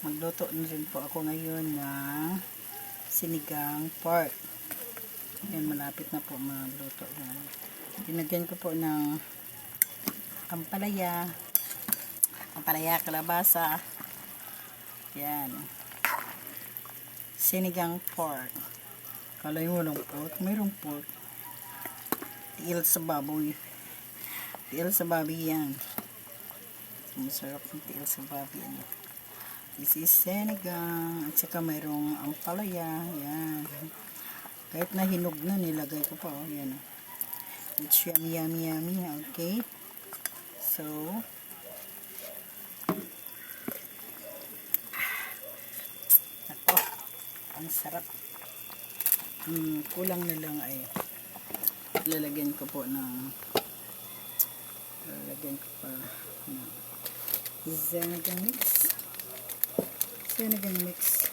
magluto na rin po ako ngayon ng sinigang pork. Yan, malapit na po magluto yan. Dinagyan ko po ng ampalaya, kalabasa. Yan. Sinigang pork. Kalay mo ng pork. Mayroong pork. Tiil sa baboy. Tiil sa baboy yan. Masarap ng tiil sa baboy. Ano. This is sinigang. At saka mayroong ampalaya. Yan. Kahit na hinog na, nilagay ko pa. Oh. Yan. It's yummy, yummy, yummy. Okay. So, ako, ang sarap. Kulang na lang ay lalagyan ko pa sinigang mix.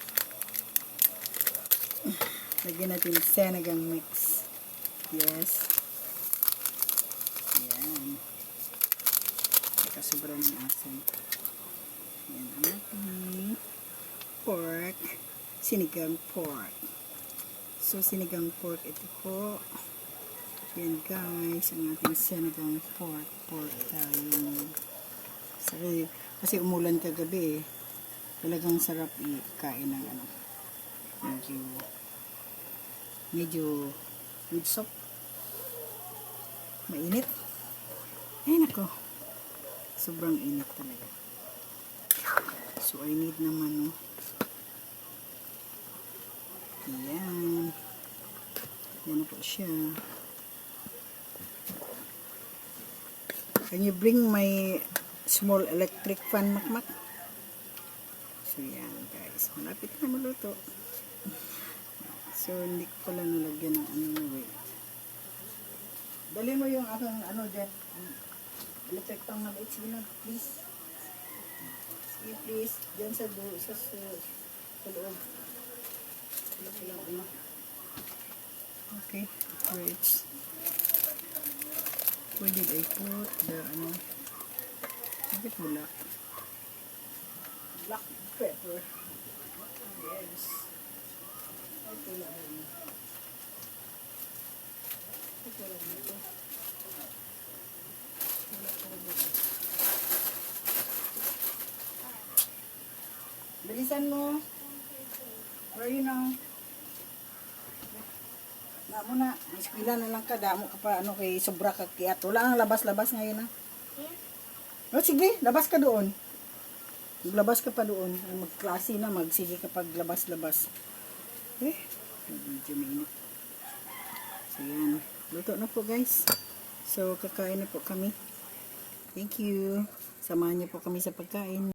Lagyan natin sinigang mix. Yes. Yan. Saka sobrang ng asin. Yan ang ating pork. Sinigang pork. So, sinigang pork ito po. Yan guys, ang ating sinigang pork. Pork tayo. Kasi umulan kagabi eh. Talagang sarap ikain ng ano. Medyo with soup. Mainit. Ay nako. Sobrang init talaga. So I need naman Ayan. Yan na po siya. Can you bring my small electric fan, Makmak? So yan guys. Malapit na maluto. So hindi ko pala nalagyan ng ano. Wait. Dali mo yung aking dyan. Electric fan na maliit. Sige na, please. Sige please. Dyan sa loob. Okay, wait. Where did I put the bakit wala? Black pepper. Yes. Ito lang ito. Bilisan mo. Where are you now? Muna, eskwela na lang ka, damo ka pa, kay sobra ka kiyat. Wala ang labas-labas ngayon O sige, labas ka doon. Maglabas ka pa doon. Magklase na, magsige ka pag labas-labas. Medyo mainit. So yan, luto na po guys. So kakain na po kami. Thank you. Samahan niyo po kami sa pagkain.